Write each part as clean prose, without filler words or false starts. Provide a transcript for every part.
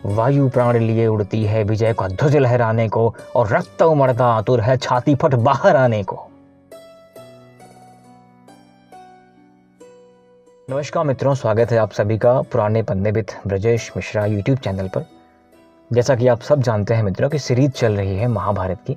वायु प्राण लिए उड़ती है विजय का ध्वज लहराने को, और रक्त उमड़ता आतुर है छाती फट बाहर आने को। नमस्कार मित्रों, स्वागत है आप सभी का पुराने पन्ने with Brajesh Mishra YouTube channel पर। जैसा कि आप सब जानते हैं मित्रों कि सीरीज चल रही है महाभारत की,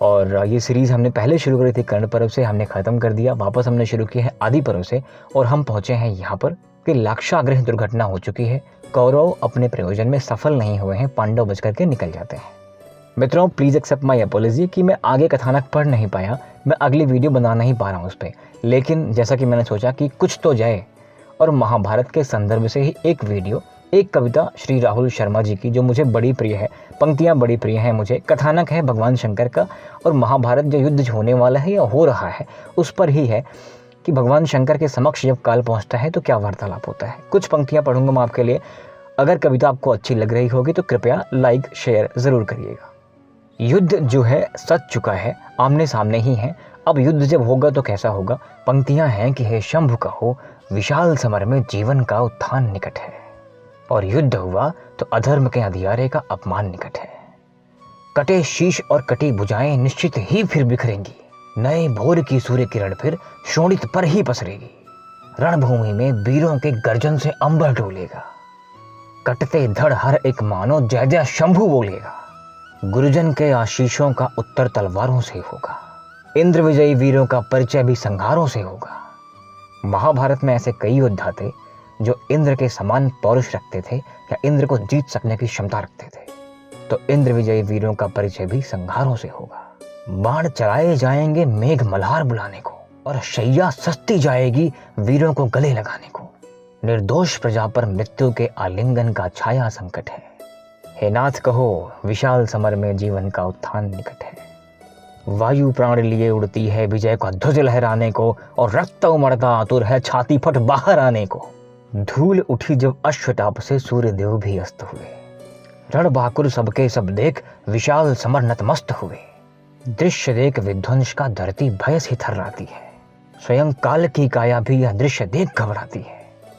और ये सीरीज़ हमने पहले शुरू करी थी कर्ण पर्व से, हमने ख़त्म कर दिया। वापस हमने शुरू की है आदि पर्व से, और हम पहुँचे हैं यहाँ पर कि लाक्षागृह दुर्घटना हो चुकी है। कौरव अपने प्रयोजन में सफल नहीं हुए हैं, पांडव बच करके निकल जाते हैं। मित्रों प्लीज़ एक्सेप्ट माई अपॉलॉजी कि मैं आगे कथानक पढ़ नहीं पाया, मैं अगली वीडियो बना नहीं पा रहा हूँ उस पर। लेकिन जैसा कि मैंने सोचा कि कुछ तो जाए, और महाभारत के संदर्भ से ही एक वीडियो, एक कविता श्री राहुल शर्मा जी की जो मुझे बड़ी प्रिय है, पंक्तियाँ बड़ी प्रिय हैं मुझे, कथानक है भगवान शंकर का, और महाभारत जो युद्ध होने वाला है या हो रहा है उस पर ही है कि भगवान शंकर के समक्ष जब काल पहुंचता है तो क्या वार्तालाप होता है। कुछ पंक्तियाँ पढ़ूंगा मैं आपके लिए। अगर कविता आपको अच्छी लग रही होगी तो कृपया लाइक शेयर ज़रूर करिएगा। युद्ध जो है सच चुका है, आमने सामने ही है, अब युद्ध जब होगा तो कैसा होगा। पंक्तियाँ हैं कि हे शंभु कहो विशाल समर में जीवन का उत्थान निकट है, और युद्ध हुआ तो अधर्म के अंधियारे का अपमान निकट है। कटे शीश और कटी भुजाएं निश्चित ही फिर बिखरेंगी, नए भोर की सूर्य किरण फिर शोणित पर ही पसरेगी। रणभूमि में वीरों के गर्जन से अंबर डोलेगा, कटते धड़ हर एक मानो जय जय शंभु बोलेगा। गुरुजन के आशीषों का उत्तर तलवारों से होगा, इंद्र विजयी वीरों का परिचय भी संहारों से होगा। महाभारत में ऐसे कई योद्धा थे जो इंद्र के समान पौरुष रखते थे या इंद्र को जीत सकने की क्षमता रखते थे, तो इंद्र विजयी वीरों का परिचय भी संहारों से होगा। बाण चलाए जाएंगे मेघ मल्हार बुलाने को, और शैया सस्ती जाएगी वीरों को गले लगाने को। निर्दोष प्रजा पर मृत्यु के आलिंगन का छाया संकट है, हे नाथ कहो विशाल समर में जीवन का उत्थान निकट है। वायु प्राण लिए उड़ती है विजय का ध्वज लहराने को, और रक्त उमड़ता आतुर है छाती फट बाहर आने को। धूल उठी जब अश्वताप से सूर्यदेव भी अस्त हुए, रण बाकुर सबके सब देख विशाल समर नतमस्त हुए। दृश्य देख विध्वंस का धरती भय से थर्राती है, स्वयं काल की काया भी यह दृश्य देख घबराती है।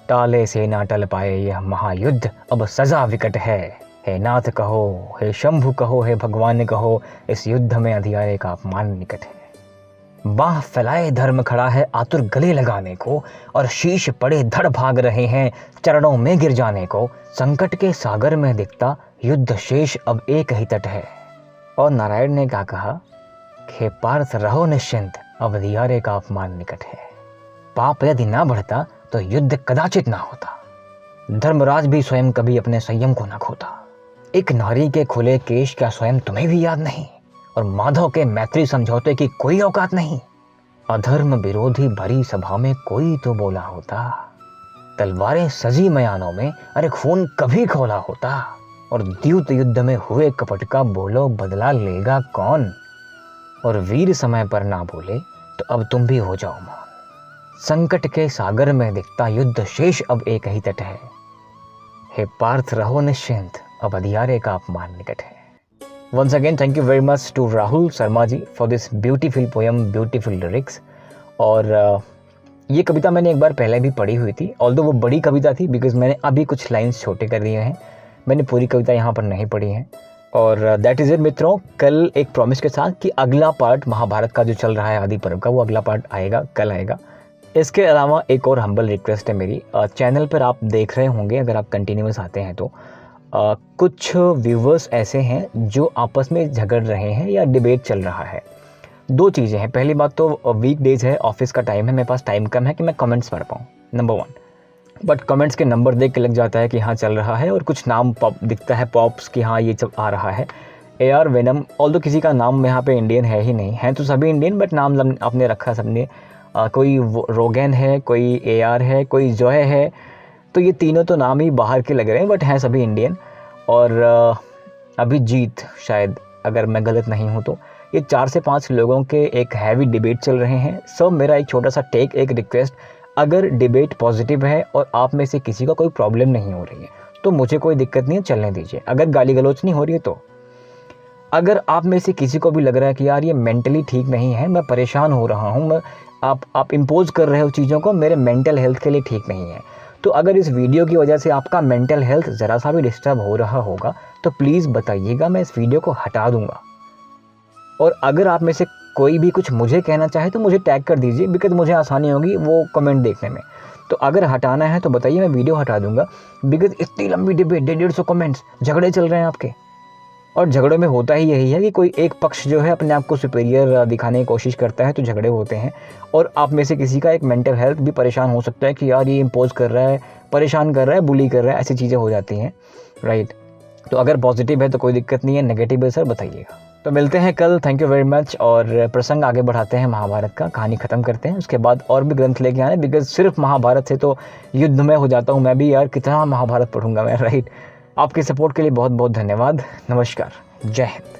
टाले से ना टल पाए यह महायुद्ध, अब सजा विकट है, हे नाथ कहो हे शंभु कहो हे भगवान कहो इस युद्ध में अंधियारे का अपमान निकट है। बाह फैलाए धर्म खड़ा है आतुर गले लगाने को, और शीश पड़े धड़ भाग रहे हैं चरणों में गिर जाने को। संकट के सागर में दिखता युद्ध शेष अब एक ही तट है। और नारायण ने क्या कहा, हे पार्थ रहो निश्चिंत अब अंधियारे का अपमान निकट है। पाप यदि ना बढ़ता तो युद्ध कदाचित ना होता, धर्मराज भी स्वयं कभी अपने संयम को ना खोता। एक नारी के खुले केश क्या स्वयं तुम्हें भी याद नहीं, और माधव के मैत्री समझौते की कोई औकात नहीं। अधर्म विरोधी भरी सभा में कोई तो बोला होता, तलवारें सजी मयानों में अरे खून कभी खोला होता। और द्यूत युद्ध में हुए कपट का बोलो बदला लेगा कौन, और वीर समय पर ना बोले तो अब तुम भी हो जाओ मौन। संकट के सागर में दिखता युद्ध शेष अब एक ही तट है, हे पार्थ रहो निश्चिंत अब अंधियारे का अपमान निकट है। Once again, thank you very much to Rahul Sharma ji for this beautiful poem, beautiful lyrics। और ये कविता मैंने एक बार पहले भी पढ़ी हुई थी, ऑल्दो वो बड़ी कविता थी, बिकॉज मैंने अभी कुछ लाइन्स छोटे कर दिए हैं, मैंने पूरी कविता यहाँ पर नहीं पढ़ी है। और दैट इज़ इट मित्रों, कल एक प्रॉमिस के साथ कि अगला पार्ट महाभारत का जो चल रहा है आदि पर्व का, वो अगला पार्ट आएगा, कल आएगा। इसके अलावा एक और हम्बल रिक्वेस्ट है मेरी, चैनल पर आप देख रहे होंगे अगर आप कंटिन्यूस आते हैं तो कुछ व्यूवर्स ऐसे हैं जो आपस में झगड़ रहे हैं या डिबेट चल रहा है। दो चीज़ें हैं, पहली बात तो वीक डेज है, ऑफिस का टाइम है, मेरे पास टाइम कम है कि मैं कमेंट्स पढ़ पाऊँ, नंबर 1। बट कमेंट्स के नंबर देख के लग जाता है कि हाँ चल रहा है, और कुछ नाम पॉप दिखता है पॉप्स कि हाँ ये सब आ रहा है। AR वेनम, ऑल्दो किसी का नाम यहाँ पे इंडियन है ही नहीं, हैं तो सभी इंडियन बट नाम आपने रखा सबने, कोई रोगन है, कोई AR है, कोई जॉय है, तो ये तीनों तो नाम ही बाहर के लग रहे हैं बट हैं सभी इंडियन। और अभिजीत शायद, अगर मैं गलत नहीं हूँ तो, ये 4 से 5 लोगों के एक हैवी डिबेट चल रहे हैं। सो मेरा एक छोटा सा टेक, एक रिक्वेस्ट, अगर डिबेट पॉजिटिव है और आप में से किसी को कोई प्रॉब्लम नहीं हो रही है तो मुझे कोई दिक्कत नहीं है, चलने दीजिए। अगर गाली गलौच नहीं हो रही है तो, अगर आप में से किसी को भी लग रहा है कि यार ये मेंटली ठीक नहीं है, मैं परेशान हो रहा हूँ, मैं आप इम्पोज कर रहे हो चीज़ों को, मेरे मेंटल हेल्थ के लिए ठीक नहीं है, तो अगर इस वीडियो की वजह से आपका मेंटल हेल्थ ज़रा सा भी डिस्टर्ब हो रहा होगा तो प्लीज़ बताइएगा, मैं इस वीडियो को हटा दूँगा। और अगर आप में से कोई भी कुछ मुझे कहना चाहे तो मुझे टैग कर दीजिए, बिकॉज़ मुझे आसानी होगी वो कमेंट देखने में। तो अगर हटाना है तो बताइए, मैं वीडियो हटा दूँगा, बिकॉज़ इतनी लंबी डिबेट, 150 कमेंट्स, झगड़े चल रहे हैं आपके। और झगड़ों में होता ही यही है कि कोई एक पक्ष जो है अपने आप को सुपीरियर दिखाने की कोशिश करता है, तो झगड़े होते हैं। और आप में से किसी का एक मेंटल हेल्थ भी परेशान हो सकता है कि यार ये इम्पोज़ कर रहा है, परेशान कर रहा है, बुली कर रहा है, ऐसी चीज़ें हो जाती हैं, राइट। तो अगर पॉजिटिव है तो कोई दिक्कत नहीं है, नेगेटिव है सर बताइएगा। तो मिलते हैं कल, थैंक यू वेरी मच। और प्रसंग आगे बढ़ाते हैं, महाभारत का कहानी ख़त्म करते हैं, उसके बाद और भी ग्रंथ लेके आए, बिकॉज़ सिर्फ महाभारत से तो युद्ध में हो जाता हूँ मैं भी यार, कितना महाभारत पढ़ूंगा मैं, राइट। आपके सपोर्ट के लिए बहुत बहुत धन्यवाद। नमस्कार, जय हिंद।